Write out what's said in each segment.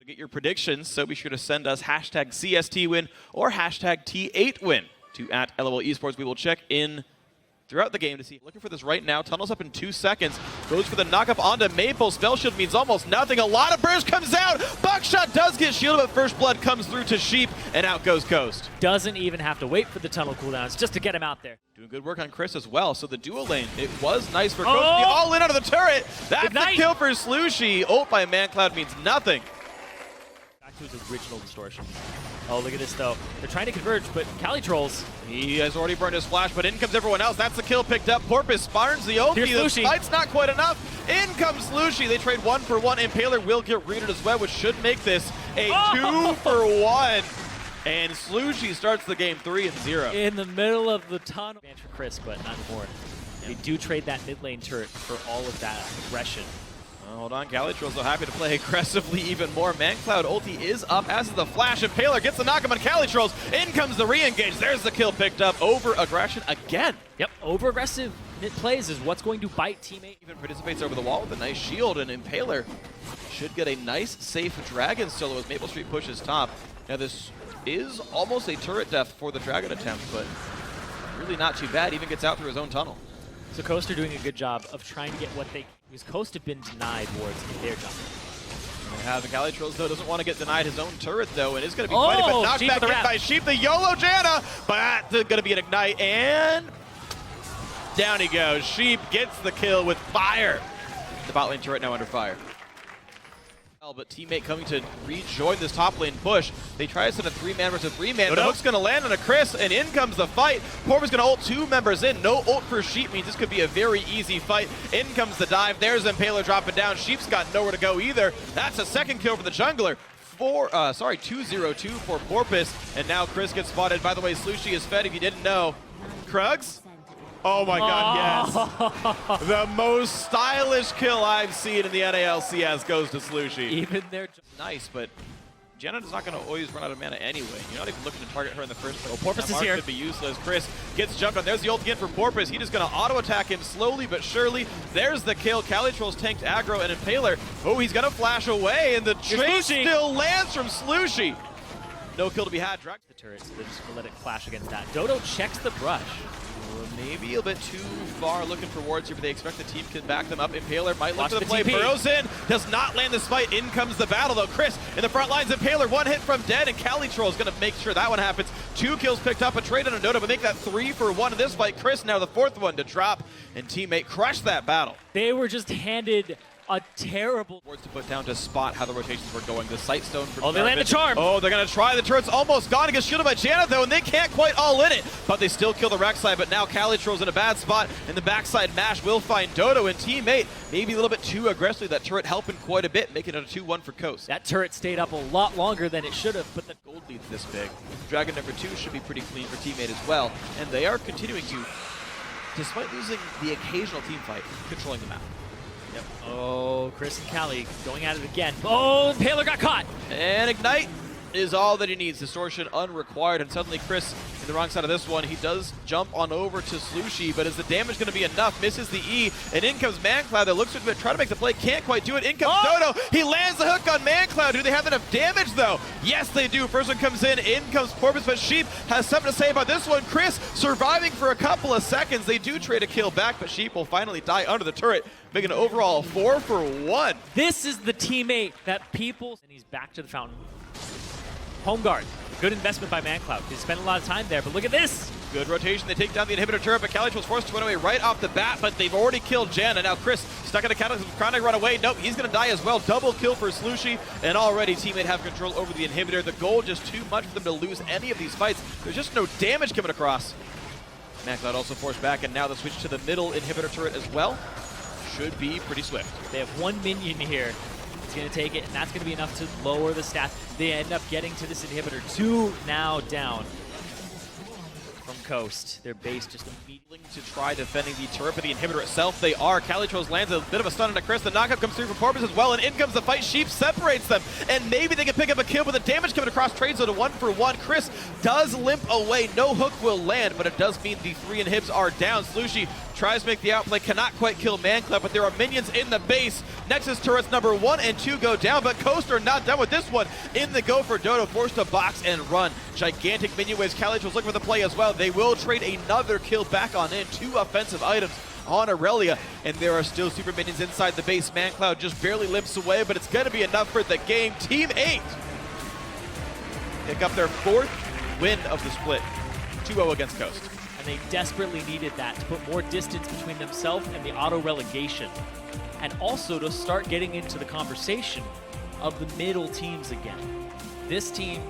Get your predictions, so be sure to send us hashtag CST win or hashtag T8 win to @LOL Esports. We will check in throughout the game to see. Looking for this right now. Tunnels up in 2 seconds. Goes for the knockup onto Maple. Spell shield means almost nothing. A lot of burst comes out. Buckshot does get shielded, but first blood comes through to Sheep, and out goes Coast. Doesn't even have to wait for the tunnel cooldowns just to get him out there. Doing good work on Chris as well. So the dual lane, it was nice for Coast to be all in under the turret. That's Ignite. the kill for Slushy. Ult by ManCloud means nothing. Back to his original distortion. Oh, look at this, though. They're trying to converge, but Cali trolls. He has already burned his flash, but in comes everyone else. That's the kill picked up. Porpoise spawns the ulti. Here's The Slushy. fight's not quite enough. In comes Slushy. They trade 1 for 1. Impaler will get rooted as well, which should make this a 2 for 1. And Slushy starts the game 3-0. In the middle of the tunnel. Advantage for Chris, but not anymore. They do trade that mid lane turret for all of that aggression. Hold on, Calitro's so happy to play aggressively even more. ManCloud ulti is up, as is the flash. Impaler gets the knock on Calitrolls. In comes the re-engage. There's the kill picked up. Over aggression again. Yep, over-aggressive mid plays is what's going to bite teammate. Even participates over the wall with a nice shield, and Impaler should get a nice, safe Dragon solo as Maple Street pushes top. Now this is almost a turret death for the Dragon attempt, but really not too bad. Even gets out through his own tunnel. So Coast are doing a good job of trying to get what they, because Coast have been denied wards in their jump. The Calitrolls, though, doesn't want to get denied his own turret, though, and it's going to be quite a bit knocked Sheep back with the in by Sheep. The YOLO Janna, but that's going to be an ignite, and down he goes. Sheep gets the kill with fire. The bot lane turret now under fire. But teammate coming to rejoin this top lane push. They try to send a 3-man versus 3-man. The hook's going to land on a Chris, and in comes the fight. Porpoise going to ult 2 members in. No ult for Sheep means this could be a very easy fight. In comes the dive. There's Impaler dropping down. Sheep's got nowhere to go either. That's a second kill for the jungler. 2-0-2 for Porpoise. And now Chris gets spotted. By the way, Slushy is fed if you didn't know. Krugs? Oh my god, yes. The most stylish kill I've seen in the LCS goes to Slushy. Even their Nice, but Janna is not going to always run out of mana anyway. You're not even looking to target her in the first place. Oh, Porpoise is here. Could be useless. Chris gets jumped on. There's the ult again for Porpoise. He's just going to auto-attack him slowly but surely. There's the kill. Calitrolls tanked aggro and Impaler. Oh, he's going to flash away, and the chase still lands from Slushy. No kill to be had. the turret, so they're just going to let it flash against that. Dodo checks the brush. Maybe a bit too far looking for wards here, but they expect the team can back them up. Impaler might look Watch for the the play. TP. Burrows in, does not land this fight. In comes the battle, though. Chris in the front lines. Impaler, 1 hit from dead, and Calitroll is going to make sure that one happens. 2 kills picked up, a trade on a Dodo, but make that 3 for 1 in this fight. Chris now the 4th one to drop, and teammate crushed that battle. They were just handed a terrible Wards to put down to spot how the rotations were going. The Sight Stone for they land the charm. Oh, they're going to try. The turret's almost gone. It gets shielded by Janna, though, and they can't quite all in it. But they still kill the Rek'Sai, but now Calitroll's in a bad spot, and the backside mash will find Dodo and teammate. Maybe a little bit too aggressively. That turret helping quite a bit, making it a 2-1 for Coast. That turret stayed up a lot longer than it should have, but the Gold lead's this big. Dragon number 2 should be pretty clean for teammate as well, and they are continuing to, despite losing the occasional team fight, controlling the map. Yep. Oh, Chris and Cali going at it again. Oh, Impaler got caught. And Ignite is all that he needs. Distortion unrequired, and suddenly Chris in the wrong side of this one. He does jump on over to Slushy, but is the damage going to be enough? Misses the E, and in comes ManCloud that looks to try to make the play, can't quite do it. In comes Dodo. He lands the hook on ManCloud. Do they have enough damage, though? Yes, they do. First one comes in comes Porpoise, but Sheep has something to say about this one. Chris surviving for a couple of seconds. They do trade a kill back, but Sheep will finally die under the turret, making an overall 4 for 1. This is the teammate that people, and he's back to the fountain. Home guard. Good investment by ManCloud. He spent a lot of time there, but look at this. Good rotation. They take down the inhibitor turret, but Calitroll was forced to run away right off the bat, but they've already killed Janna. Now Chris stuck in the Catalyst, trying to run away. Nope, he's going to die as well. Double kill for Slushy, and already teammate have control over the inhibitor. The goal just too much for them to lose any of these fights. There's just no damage coming across. ManCloud also forced back, and now the switch to the middle inhibitor turret as well. Should be pretty swift. They have 1 minion here. He's going to take it, and that's going to be enough to lower the stats. They end up getting to this inhibitor. 2 now down from Coast. Their base just immediately to try defending the turret, but the inhibitor itself, they are. Calitrolls lands a bit of a stun on Chris. The knockup comes through from Porpoise as well, and in comes the fight. Sheep separates them, and maybe they can pick up a kill, but the damage coming across trades to 1 for 1. Chris does limp away. No hook will land, but it does mean the 3 inhibs are down. Slushy tries to make the outplay, cannot quite kill Manclub, but there are minions in the base. Nexus turrets number 1 and 2 go down, but Coast are not done with this one. In the go for Dodo, forced to box and run. Gigantic minion waves. Calich was looking for the play as well. They will trade another kill back on in. 2 offensive items on Aurelia, and there are still super minions inside the base. ManCloud just barely limps away, but it's going to be enough for the game. Team 8 pick up their 4th win of the split. 2-0 against Coast. And they desperately needed that to put more distance between themselves and the auto relegation, and also to start getting into the conversation of the middle teams again. This team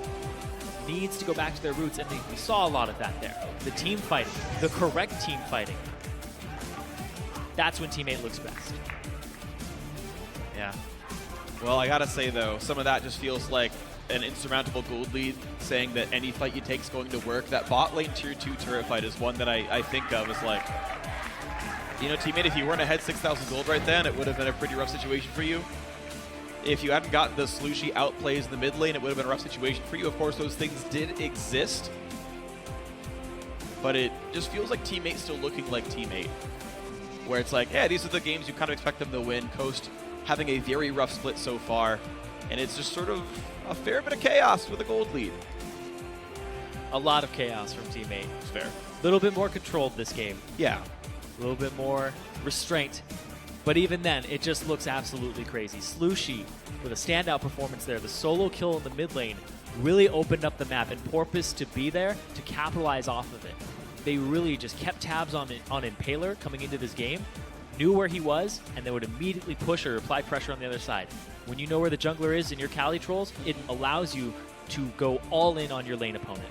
needs to go back to their roots, and we saw a lot of that there. The team fighting, the correct team fighting. That's when Team 8 looks best. Yeah. Well, I gotta say though, some of that just feels like an insurmountable gold lead, saying that any fight you take is going to work. That bot lane tier 2 turret fight is one that I think of as like, you know, teammate, if you weren't ahead 6,000 gold right then, it would have been a pretty rough situation for you. If you hadn't gotten the Slushy outplays in the mid lane, it would have been a rough situation for you. Of course, those things did exist, but it just feels like Team 8 still looking like Team 8. Where it's like, yeah, these are the games you kind of expect them to win. Coast having a very rough split so far, and it's just sort of a fair bit of chaos with a gold lead. A lot of chaos from Team 8. It's fair. A little bit more controlled this game. Yeah. A little bit more restraint. But even then, it just looks absolutely crazy. Slushy with a standout performance there. The solo kill in the mid lane really opened up the map, and Porpoise to be there to capitalize off of it. They really just kept tabs on Impaler coming into this game, knew where he was, and they would immediately push or apply pressure on the other side. When you know where the jungler is in your Cali trolls, it allows you to go all in on your lane opponent.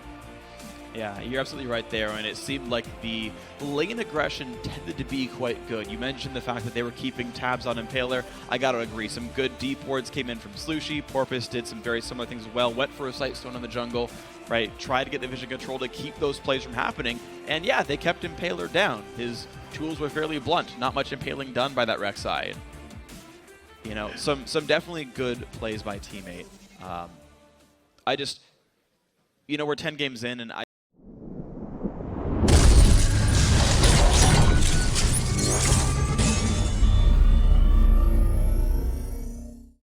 Yeah, you're absolutely right there, and it seemed like the lane aggression tended to be quite good. You mentioned the fact that they were keeping tabs on Impaler. I gotta agree, some good deep wards came in from Slushy. Porpoise did some very similar things as well. Went for a Sightstone in the jungle, right? Tried to get the vision control to keep those plays from happening, and yeah, they kept Impaler down. His tools were fairly blunt, not much impaling done by that Rek'Sai. You know, some definitely good plays by Team 8. I just, you know, we're 10 games in, and